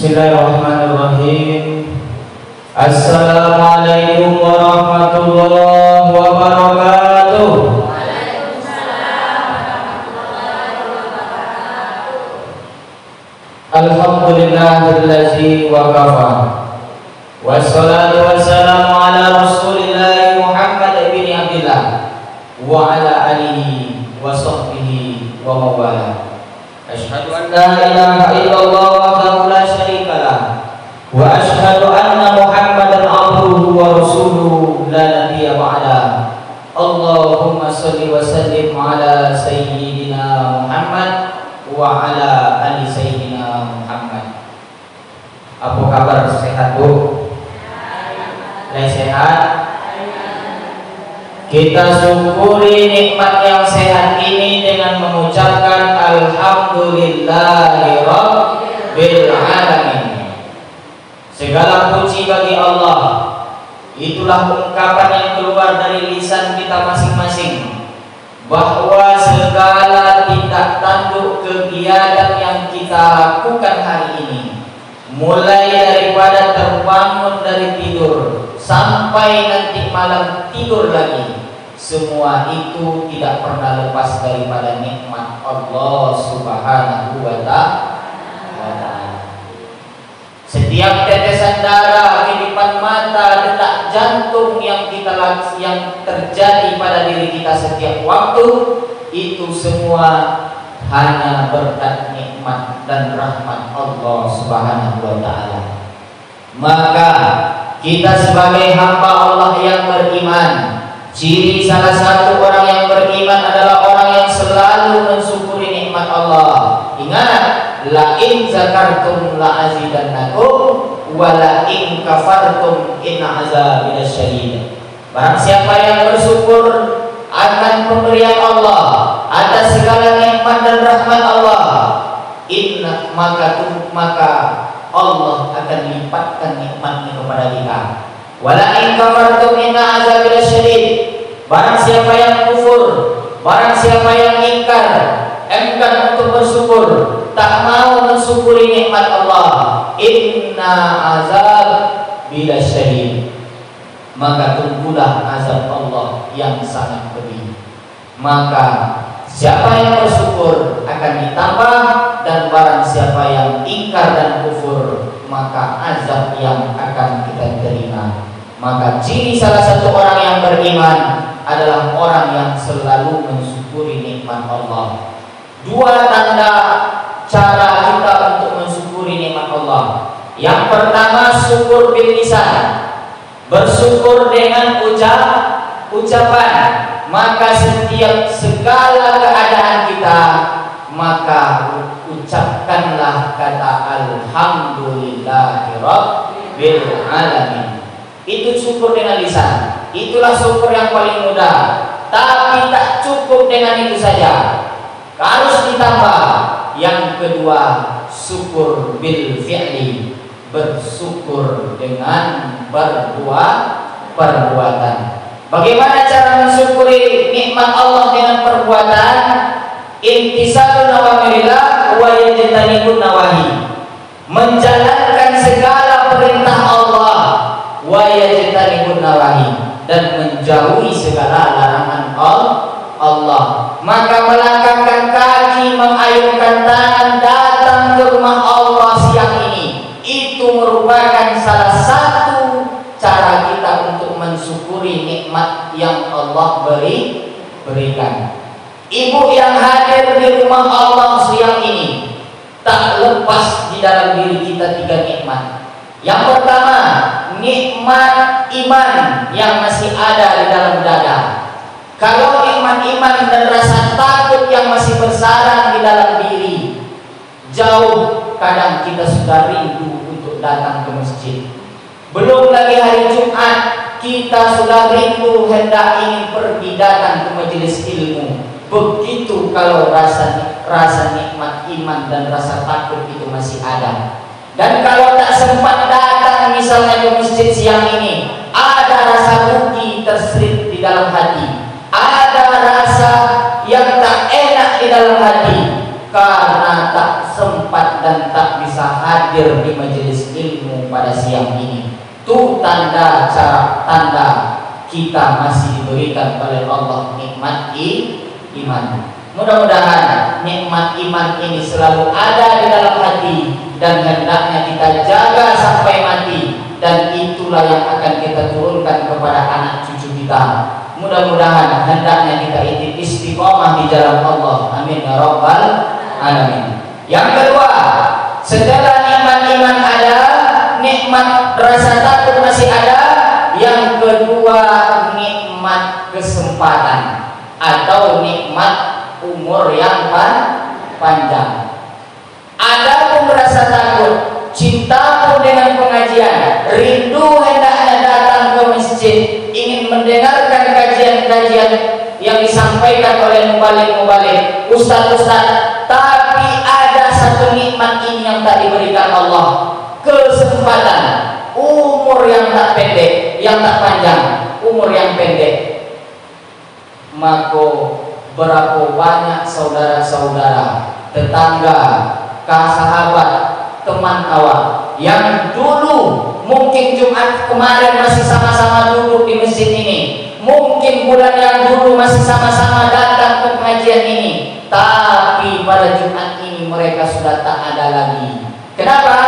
Bismillahirrahmanirrahim. Assalamualaikum warahmatullahi wabarakatuh. Alhamdulillahillazi wa kafa. Wassalatu wassalamu ala Rasulillah Muhammad bin Abdillah wa ala alihi wa sahbihi wa mawala. Asyhadu an la ilaha illallah wahdahu la syarika lah wa asyhadu anna Muhammadan abduhu wa rasuluhu la nabiyya ba'da. Allahumma shalli wa sallim ala sayyidina Muhammad wa ala ali sayyidina Muhammad. Apa kabar, sehat Bu? Sehat? Kita syukuri nikmat yang sehat ini dengan mengucapkan alhamdulillahi rabbil alamin. Segala puji bagi Allah. Itulah ungkapan yang keluar dari lisan kita masing-masing, bahwa segala tindak tanduk kegiatan yang kita lakukan hari ini, mulai daripada terbangun dari tidur sampai nanti malam tidur lagi, semua itu tidak pernah lepas daripada nikmat Allah Subhanahu wa ta'ala. Setiap tetesan darah, kedipan mata, detak jantung yang terjadi pada diri kita setiap waktu, itu semua hanya berkat nikmat dan rahmat Allah Subhanahu wa ta'ala. Maka kita sebagai hamba Allah yang beriman, ciri salah satu orang yang beriman adalah orang yang selalu mensyukuri nikmat Allah. Ingat, la in zakartum la azidannakum wa la in kafartum inna azabi lasyadid. Barang siapa yang bersyukur akan pemberian Allah, atas segala nikmat dan rahmat Allah, maka Allah akan lipatkan nikmatnya kepada kita. Wala in kafartum inna azabi lasyadid. Barang siapa yang kufur, barang siapa yang ingkar, enggan untuk bersyukur, tak mau mensyukuri nikmat Allah, inna azab bila syadid, maka tunggulah azab Allah yang sangat pedih. Maka siapa yang bersyukur akan ditambah, dan barang siapa yang ingkar dan kufur, maka azab yang akan kita terima. Maka ciri salah satu orang yang beriman adalah orang yang selalu mensyukuri nikmat Allah. Dua tanda cara kita untuk mensyukuri nikmat Allah. Yang pertama, syukur bil lisan, bersyukur dengan ucapan. Maka setiap segala keadaan kita, maka ucapkanlah kata alhamdulillahi rabbil alamin. Itu syukur dengan lisan. Itulah syukur yang paling mudah. Tapi tak cukup dengan itu saja, harus ditambah. Yang kedua, syukur bil fi'li, bersyukur dengan perbuatan. Bagaimana cara mensyukuri nikmat Allah dengan perbuatan? Imtisalun awamirillah wa yajtanibun nawahi, menjalankan segala perintah Allah, wa yajtanibun nawahi, dan menjauhi segala larangan Allah. Maka melangkahkan kaki, mengayunkan tangan, datang ke rumah Allah siang ini, itu merupakan salah satu cara kita untuk mensyukuri nikmat yang Allah berikan. Ibu yang hadir di rumah Allah siang ini, tak lepas di dalam diri kita tiga nikmat. Yang pertama, nikmat iman yang masih ada di dalam dada. Kalau nikmat iman dan rasa takut yang masih bersarang di dalam diri, jauh kadang kita sudah rindu untuk datang ke masjid. Belum lagi hari Jumat, kita sudah rindu hendak ingin pergi datang ke majelis ilmu. Begitu kalau rasa nikmat iman dan rasa takut itu masih ada. Dan kalau tak sempat datang misalnya ke masjid siang ini, ada rasa rugi terselip di dalam hati, ada rasa yang tak enak di dalam hati, karena tak sempat dan tak bisa hadir di majelis ilmu pada siang ini. Itu tanda kita masih diberikan oleh Allah nikmat iman. Mudah-mudahan nikmat iman ini selalu ada di dalam hati dan hendaknya kita jaga sampai mati, dan itulah yang akan kita turunkan kepada anak cucu kita. Mudah-mudahan hendaknya kita istiqomah di jalan Allah. Amin ya rabbal alamin. Yang kedua, setelah nikmat iman ada, nikmat rasa takut masih ada. Yang kedua, nikmat kesempatan atau nikmat umur yang panjang. Ada pun rasa takut, cinta pun dengan pengajian, rindu hendaknya datang ke masjid, ingin mendengarkan kajian-kajian yang disampaikan oleh mubalik-mubalik, ustaz-ustaz. Tapi ada satu nikmat ini yang tak diberikan Allah, kesempatan, umur yang tak pendek, yang tak panjang, umur yang pendek. Maka berapa banyak saudara-saudara, tetangga, sahabat, teman awak yang dulu mungkin Jumat kemarin masih sama-sama duduk di masjid ini, mungkin bulan yang dulu masih sama-sama datang ke pengajian ini, tapi pada Jumat ini mereka sudah tak ada lagi. Kenapa?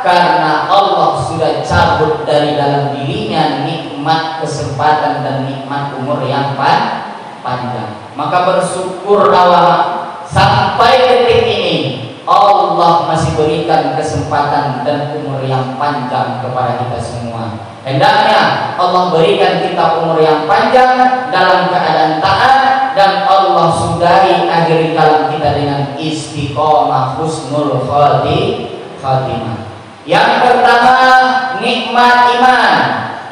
Karena Allah sudah cabut dari dalam dirinya nikmat kesempatan dan nikmat umur yang panjang. Maka bersyukur awak sampai detik ini Allah masih berikan kesempatan dan umur yang panjang kepada kita semua. Hendaknya Allah berikan kita umur yang panjang dalam keadaan taat, dan Allah sudahi akhir kalam kita dengan istiqomah husnul khatimah. Yang pertama nikmat iman,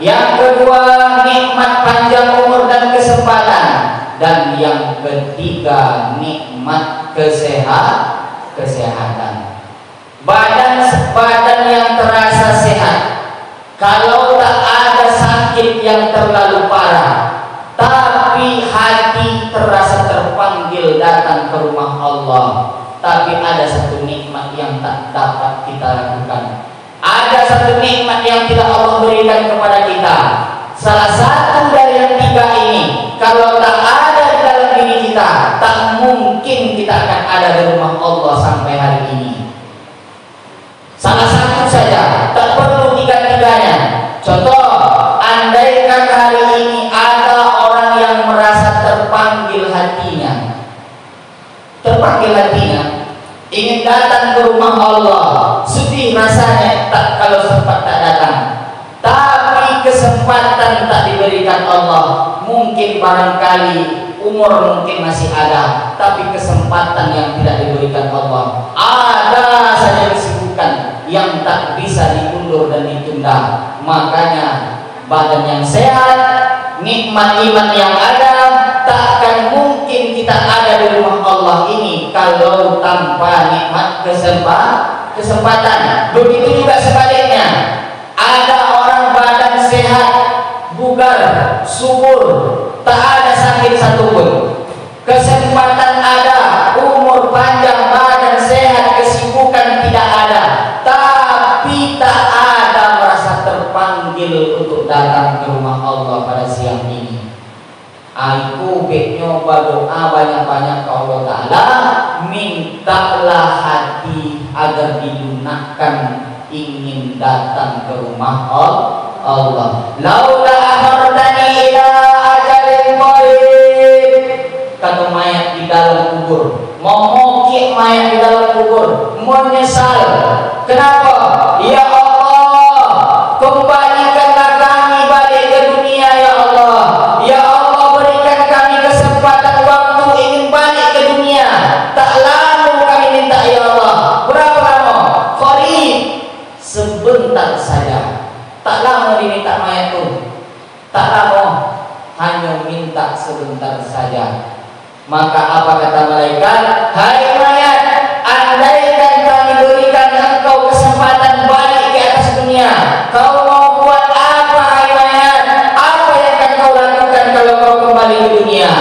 yang kedua nikmat panjang umur dan kesempatan, dan yang ketiga nikmat kesehatan. Badan yang terasa sehat. Kalau tak ada sakit yang terlalu parah, tapi hati terasa terpanggil datang ke rumah Allah. Tapi ada satu nikmat yang tak dapat kita lakukan. Ada satu nikmat yang tidak Allah berikan kepada kita. Salah satu dari yang tiga ini, kalau tak ada di dalam diri kita, tak mungkin kita akan ada di rumah Allah sampai hari ini. Salah satu saja, tak perlu tiga-tiganya. Contoh, andaikan hari ini ada orang yang merasa terpanggil hatinya, ingin datang ke rumah Allah, sedih rasanya tak kalau sempat tak datang, tapi kesempatan tak diberikan Allah. Mungkin barangkali umur mungkin masih ada, tapi kesempatan yang tidak diberikan Allah. Ada saja kesibukan yang tak bisa diundur dan ditunda. Makanya badan yang sehat, nikmat iman yang ada, takkan mungkin kita ada di rumah Allah ini kalau tanpa nikmat kesempatan. Begitu juga sebaliknya, ada orang badan sehat, bugar, subur, tak ada sakit satupun, kesempatan ada, umur panjang, badan sehat, kesibukan tidak ada, tapi tak ada merasa terpanggil untuk datang ke rumah Allah pada siang ini. Aku nyoba doa banyak-banyak ke Allah Ta'ala, mintalah hati agar dilunakkan ingin datang ke rumah Allah. Laula amartani ila ajalin qarib, kata mayat di dalam kubur, memokik mayat di dalam kubur, menyesal. Kenapa? Ya Allah, kembalikanlah kami balik ke dunia ya Allah. Ya Allah, berikan kami kesempatan waktu ingin balik ke dunia. Tak lama kami minta ya Allah. Berapa lama? Qarib, sebentar saja. Tak lama diminta mayat itu, tak lama, hanya minta sebentar saja. Maka apa kata malaikat? Hai mayat, andaikan kami berikan engkau kesempatan balik ke atas dunia, kau mau buat apa hai mayat? Apa yang akan kau lakukan kalau kau kembali ke dunia?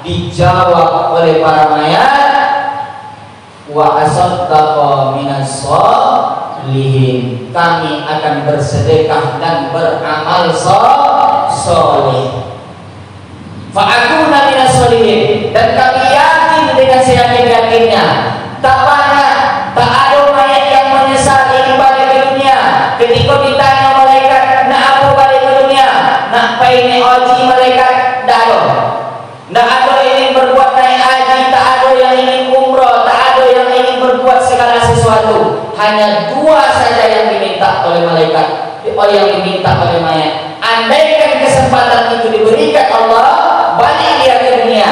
Dijawab oleh para mayat, wa asaddaqa minas pilihin, kami akan bersedekah dan beramal soleh. Fa'akuna minas solihin, dan kami yakin dengan seyakin-yakinnya tak ada mayat yang menyesal ini balik ke dunia. Ketika ditanya malaikat, nak apa balik ke dunia? Nak pakai haji, malaikat tak ada. Tak ada yang ingin berbuat naik haji, tak ada yang ingin umrah, tak ada yang ingin berbuat segala sesuatu. Hanya dua saja yang diminta oleh malaikat, yang diminta oleh mayat. Andaikan kesempatan itu diberikan Allah, balik dia ke dunia,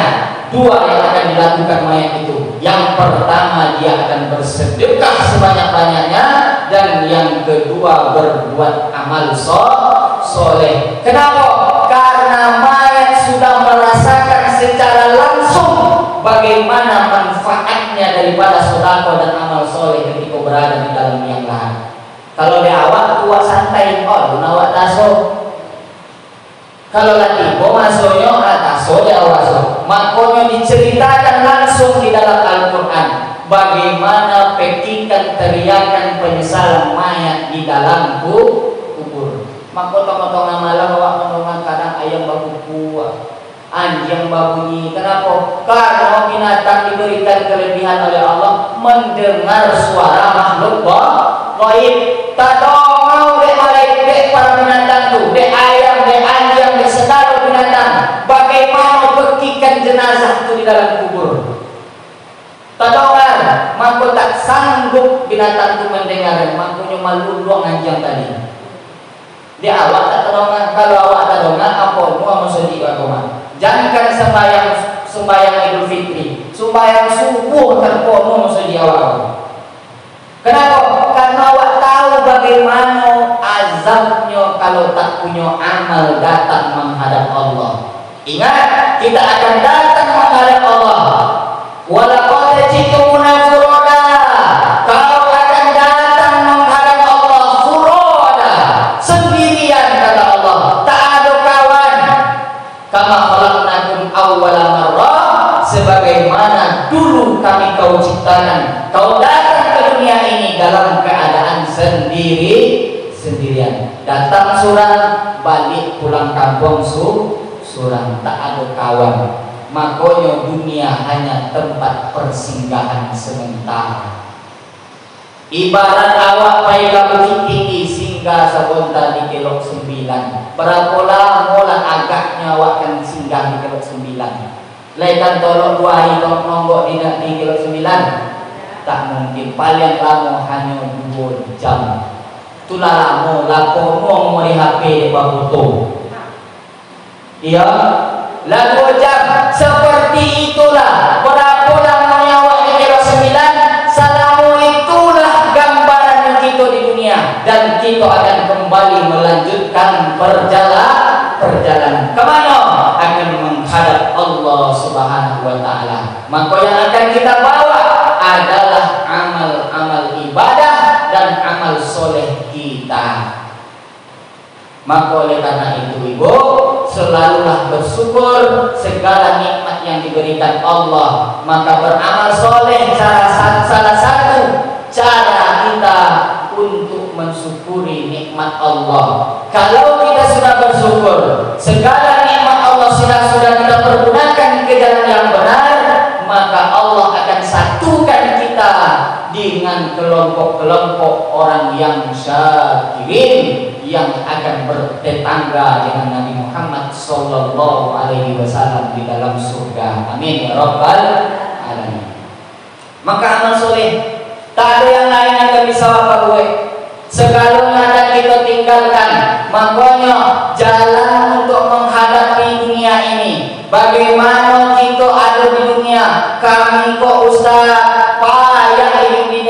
dua yang akan dilakukan mayat itu. Yang pertama, dia akan bersedekah sebanyak-banyaknya, dan yang kedua berbuat amal soleh. Kenapa? Karena mayat sudah merasakan secara langsung bagaimana manfaatnya daripada sedekah dan amal soleh ketika berada di dalam liang lahat. Kalau dia awak tua santai, awak taso. Kalau lagi masuknya taso dia awak. Makanya diceritakan langsung di dalam Al-Quran bagaimana pekikan teriakan penyesalan mayat di dalam kubur. Maka tengah-tengah malam awak mendengar kadang ayam babu, anjing babunyi. Kenapa? Karena binatang diberikan kelebihan oleh Allah mendengar suara makhluk gaib. Tak tahu dek malaikat para binatang tu, dek ayam, dek anjing, dek segala binatang, bagaimana pekikan jenazah itu di dalam kubur. Tak tahu kan? Maka tak sanggup binatang itu mendengar. Makanya malu doang anjing tadi. Dia awak tak terdengar. Kalau awak tak terdengar, apa semua maksudnya agama. Jangankan sembahyang Idul Fitri, sembahyang subuh terpono maksudnya awak. Kenapa? Karena awak tahu bagaimana azabnya kalau tak punya amal datang menghadap Allah. Ingat, kita akan datang menghadap Allah. Walaqad jitumuna furada. Kau akan datang menghadap Allah furada, sendirian kata Allah. Tak ada kawan. Kama khalaqnakum awwala marrah, sebagaimana dulu kami kau ciptakan. Kau datang ke dunia ini dalam keadaan sendirian. Datang surang, balik pulang kampung surang, tak ada kawan. Makanya dunia hanya tempat persinggahan sementara. Ibarat awak pai ke Bukit Tinggi singgah sebentar di Kelok 9. Berapa lama lah agaknya awak akan singgah di Kelok 9? Lekan tolong 2 hari nonggok di Kelok 9? Tak mungkin. Paling lama hanya 2 jam. Itulah lama laku ngomong di HP di bawah foto. Iya. Lah 2 jam. Seperti itulah berapa lamanya awak di Kelok 9, selama itulah gambaran kita di dunia, dan kita akan kembali melanjutkan perjalanan kemana? Akan menghadap Allah Subhanahu wa Ta'ala. Maka yang akan kita bawa adalah amal-amal ibadah dan amal soleh kita. Maka oleh karena itu ibu, selalulah bersyukur segala nikmat yang diberikan Allah. Maka beramal soleh salah satu cara kita untuk mensyukuri nikmat Allah. Kalau kita sudah bersyukur, segala nikmat Allah sudah kita pergunakan ke jalan yang benar, maka Allah akan satukan kita dengan kelompok-kelompok orang yang syakirin, yang akan bertetangga dengan Nabi Muhammad sallallahu alaihi wasallam di dalam surga. Amin ya rabbal alamin. Maka amal soleh tak ada yang lain yang bisa apa gue. Segalanya akan kita tinggalkan. Makanya jalan untuk menghadapi dunia ini. Bagaimana kita ada di dunia? Kami kok ustaz payah hidup di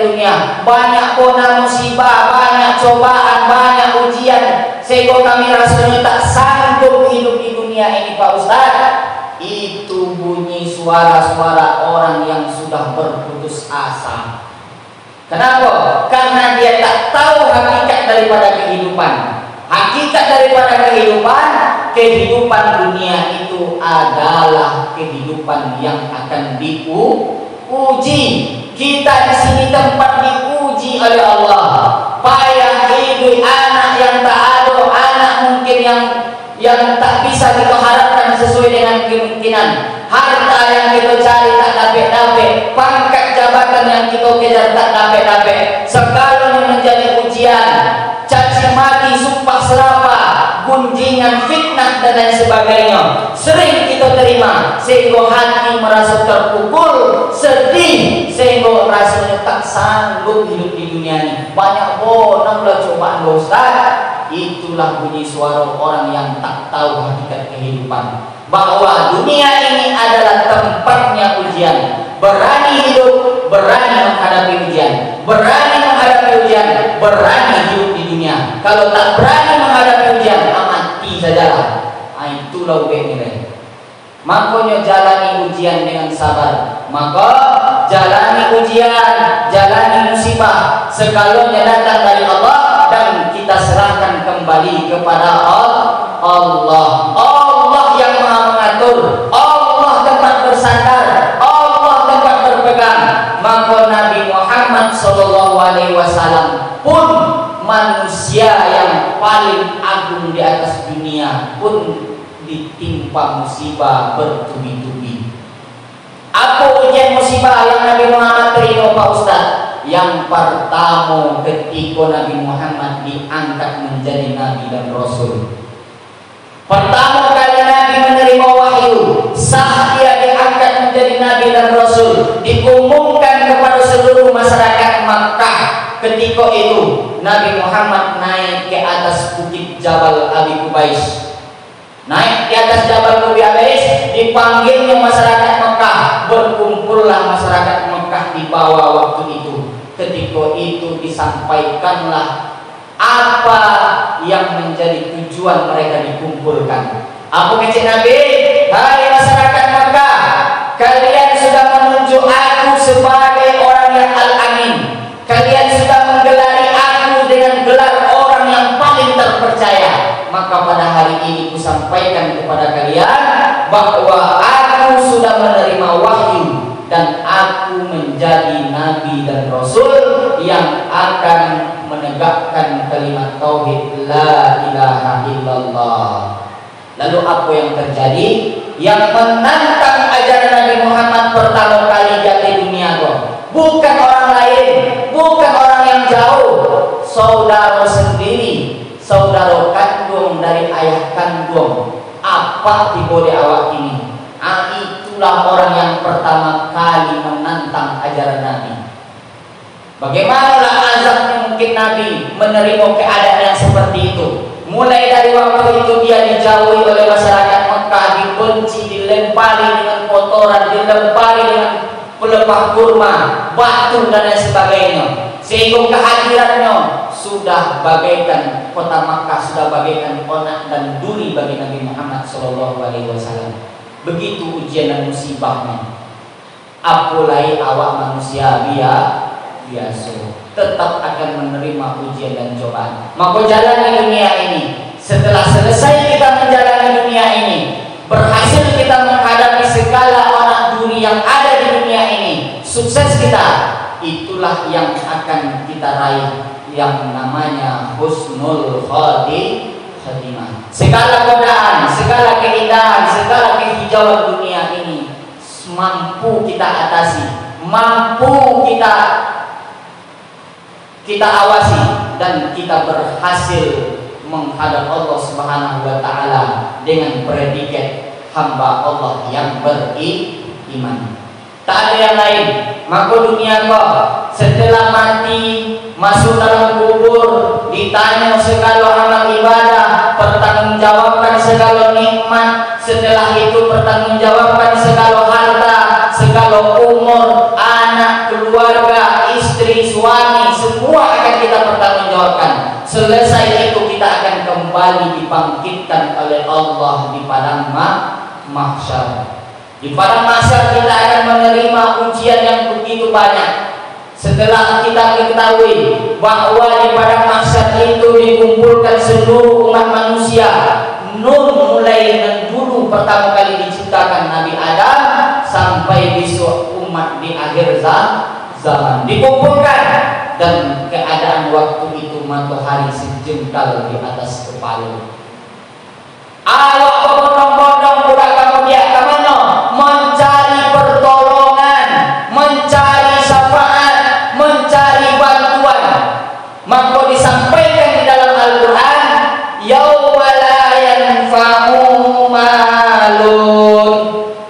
dunia. Banyak kona musibah, banyak cobaan, banyak ujian. Sehingga kami rasanya tak sanggup hidup di dunia ini Pak Ustaz. Itu bunyi suara-suara orang yang sudah berputus asa. Kenapa? Karena dia tak tahu hakikat daripada kehidupan. Hakikat daripada kehidupan dunia itu adalah kehidupan yang akan diuji. Kita di sini tempat diuji diuji oleh Allah, payah hidup anak yang tak ada, anak mungkin yang tak bisa kita harapkan sesuai dengan kemungkinan, harta yang kita cari tak dapat, pangkat jabatan yang kita kejar tak dapat, segala menjadi ujian, caci maki, sumpah serapah, gunjingan, fitnah dan lain sebagainya sering kita terima, sehingga hati merasa terpukul, sedih, sehingga rasanya tak sanggup hidup di dunia ini. Banyak bonanglah cobaan Ustaz. Itulah bunyi suara orang yang tak tahu hakikat kehidupan, bahwa dunia ini adalah tempatnya ujian. Berani hidup, berani menghadapi ujian, berani menghadapi ujian, berani hidup di dunia. Kalau tak berani menghadapi ujian, mati sajalah. Itulah nilai. Makanya jalani ujian dengan sabar. Maka jalani ujian, jalani musibah, sekalanya datang dari Allah dan kita serahkan kembali kepada Allah. Allah yang Maha mengatur, Allah tempat bersandar, Allah tempat berpegang. Maka Nabi Muhammad SAW pun manusia yang paling agung di atas dunia pun ditimpa musibah bertubi-tubi. Apa ujian musibah yang Nabi Muhammad terima Pak Ustaz? Yang pertama ketika Nabi Muhammad diangkat menjadi Nabi dan Rasul. Pertama kali Nabi menerima wahyu, saat dia diangkat menjadi Nabi dan Rasul, diumumkan kepada seluruh masyarakat Makkah. Ketika itu Nabi Muhammad naik ke atas bukit Jabal Abi Qubais. Naik di atas Jabal Abi Qubais, dipanggilnya masyarakat Mekah, berkumpullah masyarakat Mekah di bawah waktu itu. Ketika itu disampaikanlah apa yang menjadi tujuan mereka dikumpulkan. Apa kata Nabi? Hai masyarakat Mekah, kalian sudah menunjuk aku sebagai orang yang al-amin. Kalian sudah menggelari aku dengan gelar orang yang paling terpercaya. Maka pada hari ini kusampaikan kepada kalian bahwa aku sudah menerima wahyu dan aku menjadi Nabi dan Rasul yang akan menegakkan kalimat tauhid la ilaha illallah. Lalu apa yang terjadi? Yang menantang ajaran Nabi Muhammad pertama kali di dunia bukan orang lain, bukan orang yang jauh, saudara sendiri, saudara kandung dari ayah kandung. Apa tiba di awak ini? Itulah orang yang pertama kali menantang ajaran Nabi. Bagaimanalah azabnya mungkin Nabi menerima keadaan yang seperti itu. Mulai dari waktu itu dia dijauhi oleh masyarakat Mekah, dibenci, dilempari dengan kotoran, dilempari dengan pelepah kurma, batu dan lain sebagainya. Sehingga kehadirannya sudah bagaikan kota Makkah, sudah bagaikan onak dan duri bagi Nabi Muhammad SAW. Begitu ujian dan musibahnya. Apalagi awak manusia biasa tetap akan menerima ujian dan cobaan. Maka jalani dunia ini. Setelah selesai kita menjalani dunia ini, berhasil kita menghadapi segala onak duri yang ada di dunia ini, sukses kita, itulah yang akan kita raih yang namanya husnul khatimah. Segala godaan, segala keindahan, segala kehijauan dunia ini mampu kita atasi, mampu kita awasi, dan kita berhasil menghadap Allah Subhanahu wa taala dengan predikat hamba Allah yang beriman. Tak ada yang lain. Maka dunia kok setelah mati masuk dalam kubur, ditanya segala amal ibadah, pertanggungjawabkan segala nikmat, setelah itu pertanggungjawabkan segala harta, segala umur, anak, keluarga, istri, suami, semua akan kita pertanggungjawabkan. Selesai itu kita akan kembali dibangkitkan oleh Allah di padang mahsyar. Di padang mahsyar kita akan menerima ujian yang begitu banyak. Setelah kita mengetahui bahwa di padang mahsyar itu dikumpulkan seluruh umat manusia, mulai dulu pertama kali diciptakan Nabi Adam sampai besok umat di akhir zaman dikumpulkan. dan keadaan waktu itu matahari sejengkal di atas kepala. Awak berbondong-bondong budak kamu dia ke mana? Mencari pertolongan, mencari syafaat, mencari bantuan. Maka disampaikan di dalam Al-Quran, yauma la yanfa'u malun.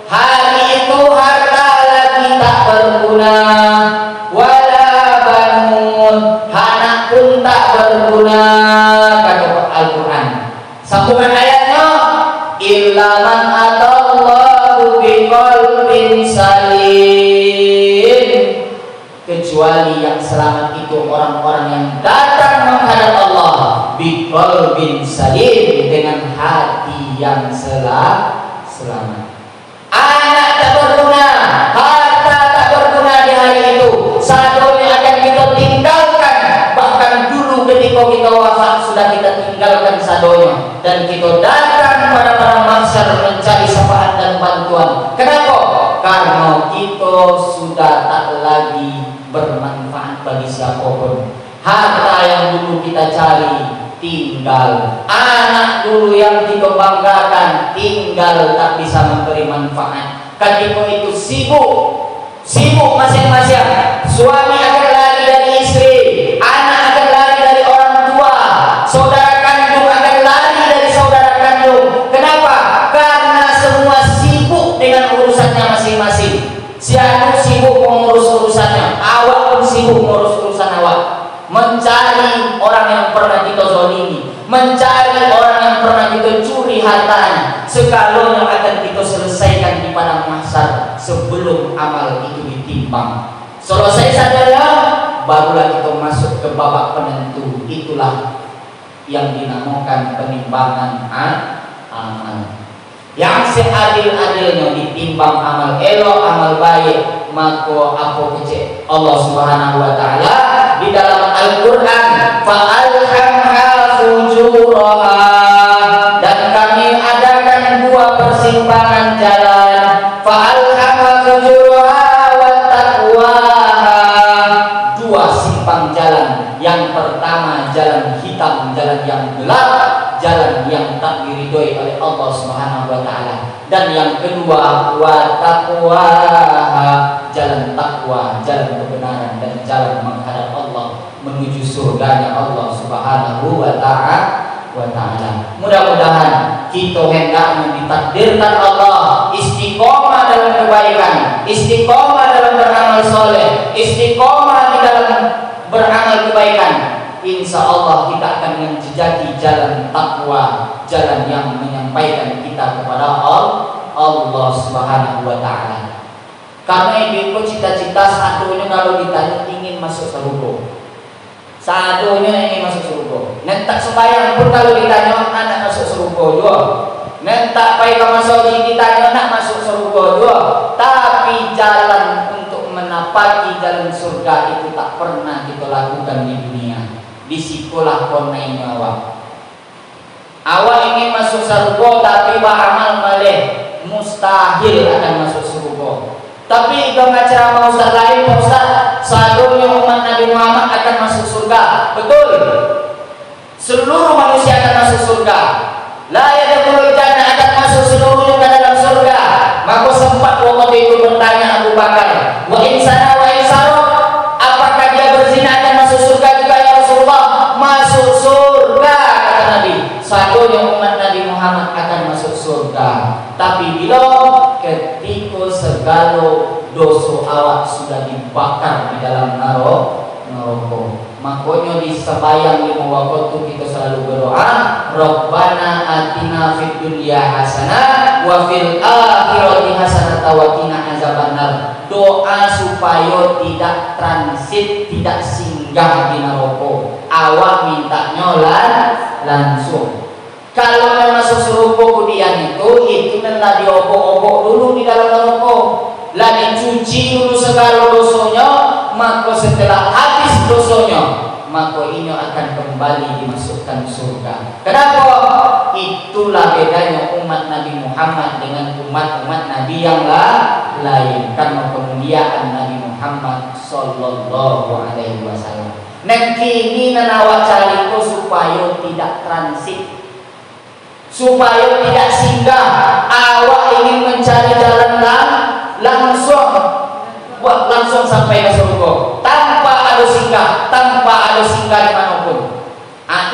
Hari itu harta lagi tak berguna, wala banun, anak pun tak berguna, kata Al-Quran. Sambungan ayatnya, illa man atallahu biqalbin salim, kecuali yang selamat itu orang-orang yang datang menghadap Allah biqalbin salim, dengan hati yang selamat. Anak tak berguna, harta tak berguna di hari itu. Sadonya akan kita tinggalkan. Bahkan dulu ketika kita wafat sudah kita tinggalkan sadonya, dan kita datang pada para mahsyar mencari syafaat dan bantuan. Kenapa? Karena kita sudah tak lagi bermanfaat bagi siapapun. Harta yang dulu kita cari tinggal, anak dulu yang kita banggakan tinggal, tak bisa memberi manfaat. Ketika itu sibuk masing-masing. Suami akan lari dari istri, anak akan lari dari orang tua, saudara kandung akan lari dari saudara kandung. Kenapa? Karena semua sibuk dengan urusannya masing-masing. Si anu sibuk mengurus urusannya, awak pun sibuk mengurus urusan awak. Mencari orang yang pernah kita zalimi, mencari orang yang pernah kita curi hartanya, sekalanya akan kita selesaikan di padang mahsyar sebelum amal itu ditimbang. Selesai saja, barulah kita masuk ke babak penentu. Itulah yang dinamakan penimbangan amal. Yang seadil-adilnya ditimbang amal elok, amal baik, maka apa kecil Allah Subhanahu wa taala di dalam Al-Qur'an, fa'alhamha fujuraha, dan kami adakan dua persimpangan jalan, fa'alhamha fujuraha wa taqwaha, dua simpang jalan. Yang pertama jalan hitam, jalan yang gelap, jalan yang tak diridhoi oleh Allah Subhanahu wa taala. Dan yang kedua wa taqwaha, jalan takwa, jalan kebenaran, dan jalan menghadap Allah menuju surganya Allah Subhanahu wa taala. Mudah-mudahan kita hendaknya ditakdirkan Allah istiqomah dalam kebaikan, istiqomah dalam beramal soleh, istiqomah di dalam beramal kebaikan. Insya Allah kita akan menjejaki jalan takwa, jalan yang menyampaikan kita kepada Allah Subhanahu wa taala. Karena itu cita-cita satunya kalau ditanya ingin masuk surga, satunya ingin masuk surga. Nentak sembahyang pun kalau ditanya anak masuk surga juga. Nentak pai ke masuk ditanya nak masuk surga juga. Tapi jalan untuk menapaki jalan surga itu tak pernah kita lakukan di dunia. Di sikolah konai nyawa. Awak ingin masuk surga tapi beramal malih, mustahil akan masuk surga. Tapi kalau ceramah ustaz lain, Pak Ustaz, seluruh umat Nabi Muhammad akan masuk surga. Betul. Seluruh manusia akan masuk surga. La yadkhulul jannah, akan masuk seluruhnya ke dalam surga. Maka sempat waktu itu bertanya Abu Bakar, wa insana wa insarok, apakah dia berzina akan masuk surga juga ya Rasulullah? Masuk surga, kata Nabi. Satunya umat Nabi Muhammad akan masuk surga. Tapi bila ketika segala dosa awak sudah dibakar di dalam neraka, makanya di sembahyang 5 waktu kita selalu berdoa, Rabbana atina fid dunya hasanah wa fil akhirati hasanah wa qina azabannar. Doa supaya tidak transit, tidak singgah di neraka. Awak minta nyolan langsung. Kalau memang masuk surga kemudian itu nanti diobok-obok dulu di dalam neraka, lah dicuci dulu segala dosanya, maka setelah habis dosanya, maka ini akan kembali dimasukkan surga. Kenapa? Itulah bedanya umat Nabi Muhammad dengan umat-umat Nabi yang lain, karena kemuliaan Nabi Muhammad Muhammad sallallahu alaihi wasallam. Nek kini nanawa cariku supaya tidak transit, supaya tidak singgah. Awak ingin mencari jalan langsung sampai ke surga tanpa ada singgah dimanapun.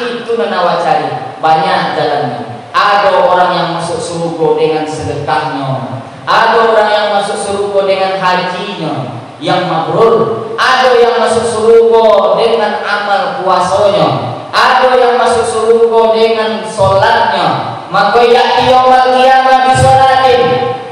Itu nanawa cari. Banyak jalannya. Ada orang yang masuk surga dengan sedekahnya, ada orang yang masuk surga dengan hajinya yang mabrur, ada yang masuk surga dengan amal puasanya, ada yang masuk surga dengan sholatnya. Maka ya'ti yaumal qiyamah bi sholatin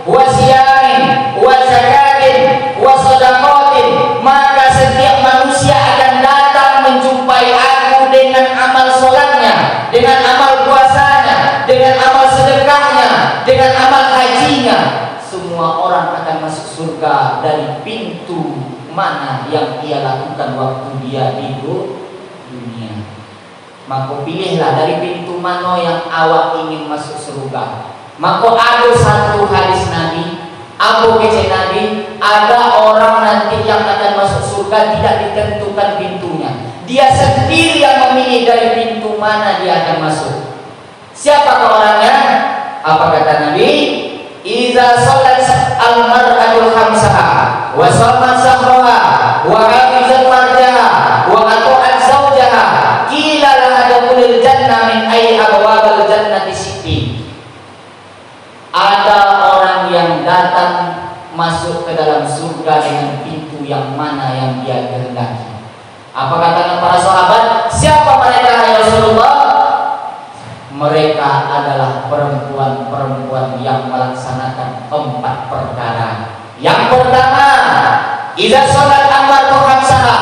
wa siyamin wa zakatin wa shadaqatin. Maka setiap manusia akan datang menjumpai aku dengan amal sholatnya, dengan amal puasanya, dengan amal sedekahnya, dengan amal hajinya. Semua orang akan masuk surga dari pintu mana yang ia lakukan waktu dia di dunia. Maka pilihlah dari pintu mana yang awak ingin masuk surga. Maka ada satu hadis Nabi, Abu Kece Nabi, ada orang nanti yang akan masuk surga tidak ditentukan pintunya. Dia sendiri yang memilih dari pintu mana dia akan masuk. Siapakah orangnya? Apa kata Nabi? Iza sholat al-mar'atul khamsaha wa shamat sahraha wa hafizat farjaha wa atu'at zawjaha qila laha dukhulil jannah min ayyi abwabil jannati sitti. Ada orang yang datang masuk ke dalam surga dengan pintu yang mana yang dia kehendaki. Apa kata para sahabat? Siapa mereka ya Rasulullah? Mereka adalah perempuan-perempuan yang melaksanakan 4 perkara. Yang pertama, iza sholat amar khamsaha,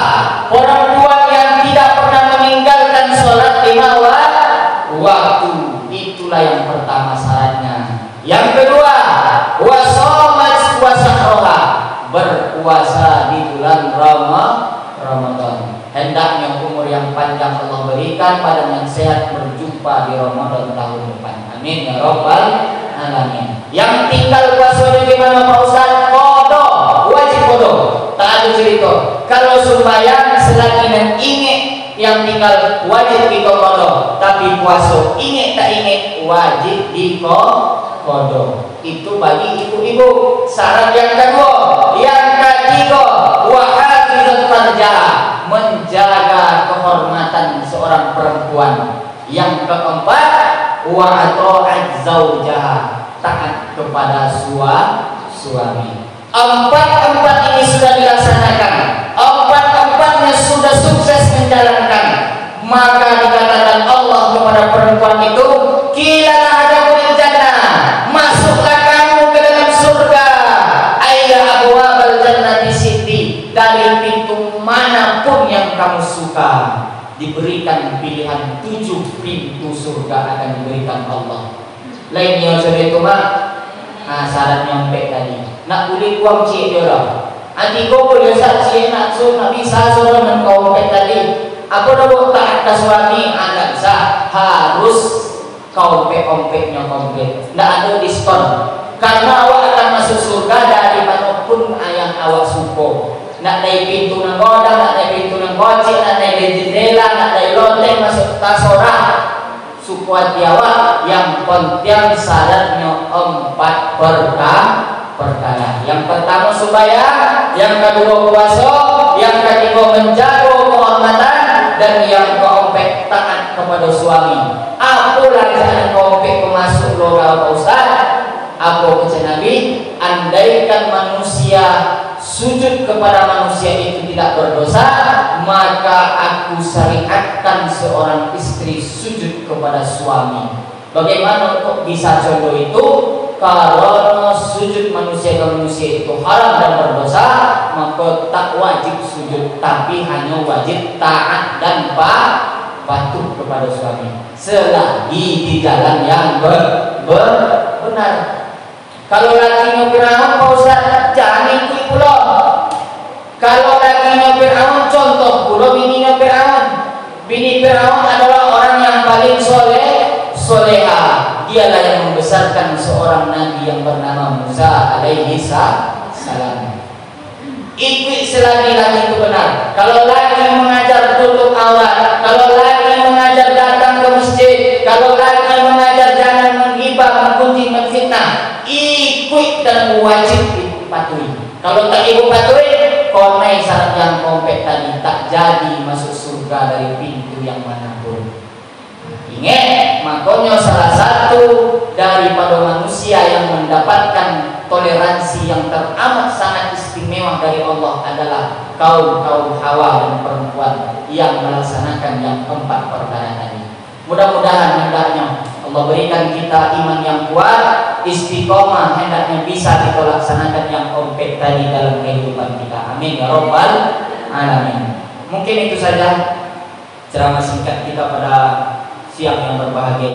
perempuan yang tidak pernah meninggalkan sholat 5 waktu. Itulah yang pertama syaratnya. Yang kedua, wasomat wasahroha, berpuasa di bulan Ramadan. Hendaknya umur yang panjang Allah berikan, badan yang sehat, berjumpa di Ramadan tahun depan. Amin ya Rabbal alamin. Yang tinggal puasanya gimana Pak Ustaz? Kodo, wajib kodo. Tak ada cerita. Kalau sembahyang selagi dan ingat yang tinggal wajib kita kodo. Tapi puasa ingat tak ingat wajib di kodo. Itu bagi ibu-ibu. Syarat yang kedua. Yang ketiga, wahafizat farjaha, menjaga kehormatan seorang perempuan. Yang keempat, wa ata'at zaujaha, taat kepada suami. Empat ini sudah dilaksanakan, empat-empatnya sudah sukses menjalankan. Maka dikatakan Allah kepada perempuan itu, qilalah adkhulil jannah, masuklah kamu ke dalam surga. Ayya abwabal jannati sitti, dari pintu manapun yang kamu suka. Diberikan pilihan 7 pintu surga akan diberikan Allah. Lainnya sudah itu mah syarat nyampe tadi. Nak boleh kuang cik dia lah. Anti kau boleh saksi nak bisa suruh dengan kau tadi. Aku dah buat taat ke suami, anda bisa harus kau ompeknya komplit. Tidak ada diskon. Karena awak akan masuk surga dari manapun yang awak suka. Nak dari pintu nang godang, nak dari pintu nang kocik, nak dari jendela, nak dari loteng masuk tasorah. Suku hati awak, yang penting syaratnya 4 perkara. Yang pertama sembahyang, yang kedua puasa, yang ketiga menjaga kehormatan, dan yang keempat taat kepada suami. Apa lagi yang keempat masuk lorong Ustaz? Apa kata Nabi? Andaikan manusia sujud kepada manusia itu tidak berdosa, maka aku syariatkan seorang istri sujud kepada suami. Bagaimana untuk bisa contoh itu? Karena sujud manusia ke manusia itu haram dan berdosa, maka tak wajib sujud, tapi hanya wajib taat dan patuh kepada suami selagi di jalan yang benar. Kalau lakinya Fir'aun, Pak Ustaz, jangan ikut pula. Kalau lakinya Fir'aun, contoh pula bininya Fir'aun. Bini Fir'aun adalah orang yang paling soleha. Dialah yang membesarkan seorang nabi yang bernama Musa alaihi salam. ikut selagi lagi itu benar. Kalau lagi mengajar tutup aurat, kalau lagi mengajar datang ke masjid, kalau lagi mengajar jangan menghibah, menggunjing, menfitnah, ikut dan wajib patuhi. Kalau tak ikut patuhi, konai syarat yang komplek tadi, tak jadi masuk surga dari pintu yang manapun. Ingat, makanya salah satu daripada manusia yang mendapatkan toleransi yang teramat sangat istimewa dari Allah adalah kaum Hawa dan perempuan yang melaksanakan yang 4 perkara tadi. Mudah-mudahan hendaknya Allah berikan kita iman yang kuat, istiqomah, hendaknya bisa kita laksanakan yang 4 tadi dalam kehidupan kita. Amin ya rabbal alamin. Mungkin itu saja ceramah singkat kita pada siang yang berbahagia.